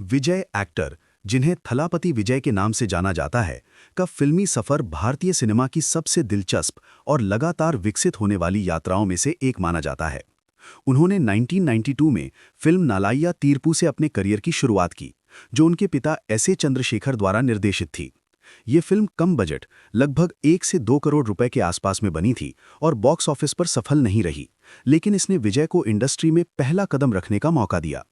विजय actor, जिन्हें थलापति विजय के नाम से जाना जाता है, का फिल्मी सफर भारतीय सिनेमा की सबसे दिलचस्प और लगातार विकसित होने वाली यात्राओं में से एक माना जाता है। उन्होंने 1992 में फिल्म नालाइया तीरपू से अपने करियर की शुरुआत की, जो उनके पिता एस.ए. चंद्रशेखर द्वारा निर्देशित थी। ये फिल्म कम बजट, लगभग 1 से 2 करोड़ रुपए के आसपास में बनी थी और बॉक्स ऑफिस पर सफल नहीं रही, लेकिन इसने विजय को इंडस्ट्री में पहला कदम रखने का मौका दिया।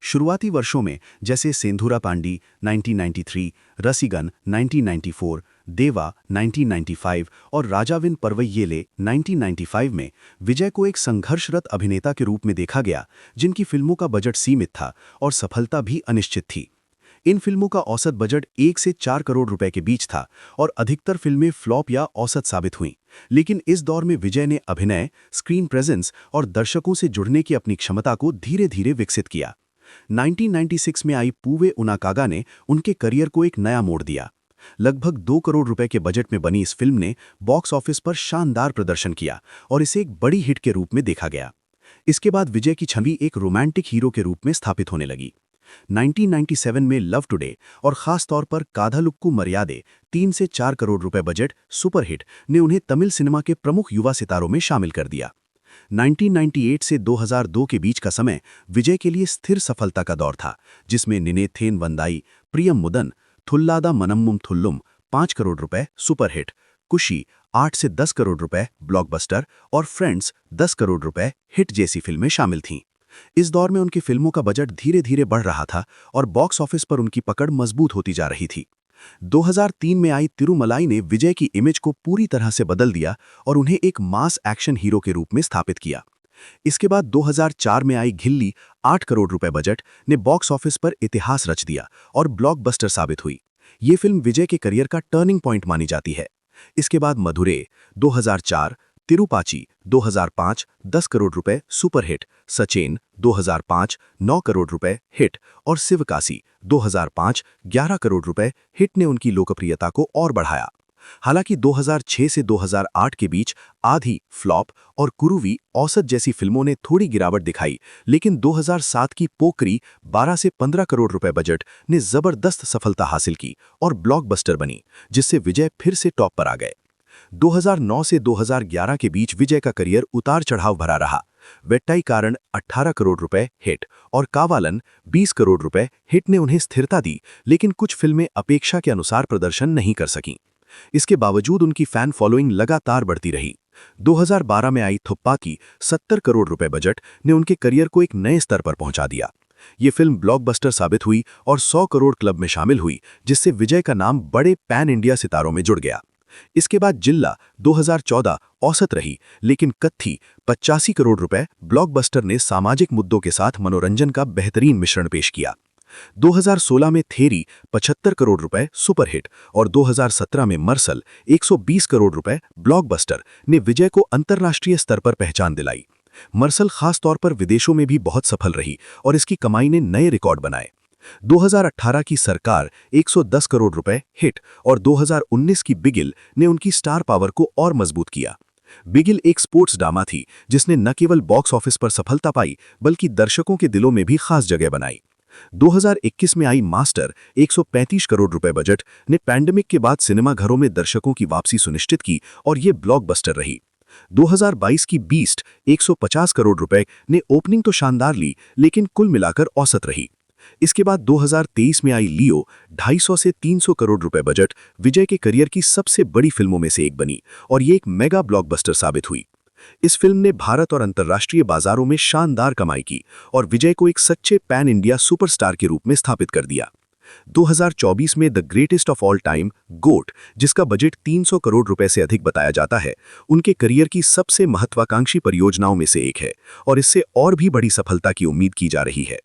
शुरुआती वर्षों में जैसे सेंधुरा पांडी 1993, रसीगन 1994, देवा 1995 और राजाविन परवैयेले 1995 में विजय को एक संघर्षरत अभिनेता के रूप में देखा गया, जिनकी फिल्मों का बजट सीमित था और सफलता भी अनिश्चित थी। इन फिल्मों का औसत बजट 1 से 4 करोड़ रुपए के बीच था और अधिकतर फिल्में फ्लॉप या औसत साबित हुईं। लेकिन इस दौर में विजय ने अभिनय, स्क्रीन प्रेजेंस और दर्शकों से जुड़ने की अपनी क्षमता को धीरे-धीरे विकसित किया। 1996 में आई पूवे उनाकागा ने उनके करियर को एक नया मोड़ दिया। लगभग 2 करोड़ रुपए के बजट में बनी इस फिल्म ने बॉक्स ऑफिस पर शानदार प्रदर्शन किया और इसे एक बड़ी हिट के रूप में देखा गया। इसके बाद विजय की छवि एक रोमांटिक हीरो के रूप में स्थापित होने लगी। 1997 में लव टुडे और खास तौर पर काधालुक्कू मर्यादे 3 से 4 करोड़ रुपए बजट सुपरहिट ने उन्हें तमिल सिनेमा के प्रमुख युवा सितारों में शामिल कर दिया। 1998 से 2002 के बीच का समय विजय के लिए स्थिर सफलता का दौर था, जिसमें निनेथेन वंदाई, प्रियम मुदन, थुल्लादा मनम्मुम थुल्लुम 5 करोड़ रुपए सुपरहिट, कुशी 8 से 10 करोड़ रुपए ब्लॉकबस्टर और फ्रेंड्स 10 करोड़ रुपए हिट जैसी फिल्में शामिल थीं। इस दौर में उनकी फिल्मों का बजट धीरे-धीरे बढ़ रहा था और बॉक्स ऑफिस पर उनकी पकड़ मजबूत होती जा रही थी। 2003 में आई तिरुमलाई ने विजय की इमेज को पूरी तरह से बदल दिया और उन्हें एक मास एक्शन हीरो के रूप में स्थापित किया। इसके बाद 2004 में आई घिल्ली 8 करोड़ रुपए बजट ने बॉक्स ऑफिस पर इतिहास रच दिया और ब्लॉकबस्टर साबित हुई। ये फिल्म विजय के करियर का टर्निंग पॉइंट मानी जाती है। इसके बाद मधुरे 2004, तिरुपाची 2005 10 करोड़ रुपए सुपरहिट, सचेन 2005 9 करोड़ रुपए हिट और शिवकाशी 2005 11 करोड़ रुपए हिट ने उनकी लोकप्रियता को और बढ़ाया। हालांकि 2006 से 2008 के बीच आधी, फ्लॉप और कुरुवी औसत जैसी फिल्मों ने थोड़ी गिरावट दिखाई, लेकिन 2007 की पोकरी 12 से 15 करोड़ रुपए बजट ने जबरदस्त सफलता हासिल की और ब्लॉकबस्टर बनी, जिससे विजय फिर से टॉप पर आ गए। 2009 से 2011 के बीच विजय का करियर उतार चढ़ाव भरा रहा। वेट्टाई कारण 18 करोड़ रुपए हिट और कावालन 20 करोड़ रुपए हिट ने उन्हें स्थिरता दी, लेकिन कुछ फिल्में अपेक्षा के अनुसार प्रदर्शन नहीं कर सकीं। इसके बावजूद उनकी फैन फॉलोइंग लगातार बढ़ती रही। 2012 में आई थुप्पाकी 70 करोड़ रुपए बजट ने उनके करियर को एक नए स्तर पर पहुंचा दिया। ये फिल्म ब्लॉकबस्टर साबित हुई और 100 करोड़ क्लब में शामिल हुई, जिससे विजय का नाम बड़े पैन इंडिया सितारों में जुड़ गया। इसके बाद जिल्ला 2014 औसत रही, लेकिन कत्थी 85 करोड़ रुपए ब्लॉकबस्टर ने सामाजिक मुद्दों के साथ मनोरंजन का बेहतरीन मिश्रण पेश किया। 2016 में थेरी 75 करोड़ रुपए सुपरहिट और 2017 में मर्सल 120 करोड़ रुपए ब्लॉकबस्टर ने विजय को अंतर्राष्ट्रीय स्तर पर पहचान दिलाई। मर्सल खास तौर पर विदेशों में भी बहुत सफल रही और इसकी कमाई ने नए रिकॉर्ड बनाए। 2018 की सरकार 110 करोड़ रुपए हिट और 2019 की बिगिल ने उनकी स्टार पावर को और मजबूत किया। बिगिल एक स्पोर्ट्स ड्रामा थी, जिसने न केवल बॉक्स ऑफिस पर सफलता पाई, बल्कि दर्शकों के दिलों में भी खास जगह बनाई। 2021 में आई मास्टर 135 करोड़ रुपए बजट ने पैंडेमिक के बाद सिनेमाघरों में दर्शकों की वापसी सुनिश्चित की और ये ब्लॉकबस्टर रही। 2022 की बीस्ट 150 करोड़ रुपए ने ओपनिंग तो शानदार ली, लेकिन कुल मिलाकर औसत रही। इसके बाद 2023 में आई लियो 250 से 300 करोड़ रुपए बजट विजय के करियर की सबसे बड़ी फिल्मों में से एक बनी और ये एक मेगा ब्लॉकबस्टर साबित हुई। इस फिल्म ने भारत और अंतर्राष्ट्रीय बाजारों में शानदार कमाई की और विजय को एक सच्चे पैन इंडिया सुपरस्टार के रूप में स्थापित कर दिया। 2024 में the greatest of all time GOAT, जिसका बजट 300 करोड़ रुपए से अधिक बताया जाता है, उनके करियर की सबसे महत्वाकांक्षी परियोजनाओं में से एक है और इससे और भी बड़ी सफलता की उम्मीद की जा रही है।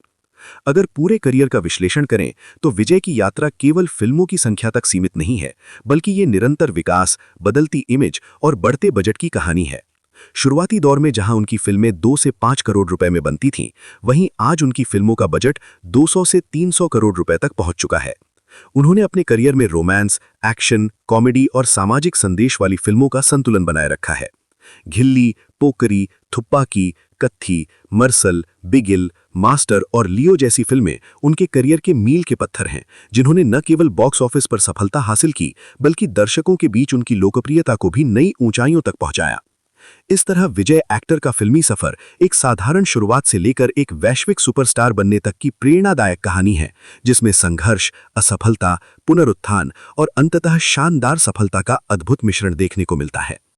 अगर पूरे करियर का विश्लेषण करें तो विजय की यात्रा केवल फिल्मों की संख्या तक सीमित नहीं है, बल्कि ये निरंतर विकास, बदलती इमेज और बढ़ते बजट की कहानी है। शुरुआती दौर में जहां उनकी फिल्में 2 से 5 करोड़ रुपए में बनती थीं, वहीं आज उनकी फिल्मों का बजट 200 से 300 करोड़ रुपए तक पहुंच चुका है। उन्होंने अपने करियर में रोमांस, एक्शन, कॉमेडी और सामाजिक संदेश वाली फिल्मों का संतुलन बनाए रखा है। घिल्ली, पोकरी, थुप्पाकी, कत्थी, मर्सल, बिगिल, मास्टर और लियो जैसी फिल्में उनके करियर के मील के पत्थर हैं, जिन्होंने न केवल बॉक्स ऑफिस पर सफलता हासिल की बल्कि दर्शकों के बीच उनकी लोकप्रियता को भी नई ऊंचाइयों तक पहुंचाया। इस तरह विजय एक्टर का फिल्मी सफर एक साधारण शुरुआत से लेकर एक वैश्विक सुपरस्टार बनने तक की प्रेरणादायक कहानी है, जिसमें संघर्ष, असफलता, पुनरुत्थान और अंततः शानदार सफलता का अद्भुत मिश्रण देखने को मिलता है।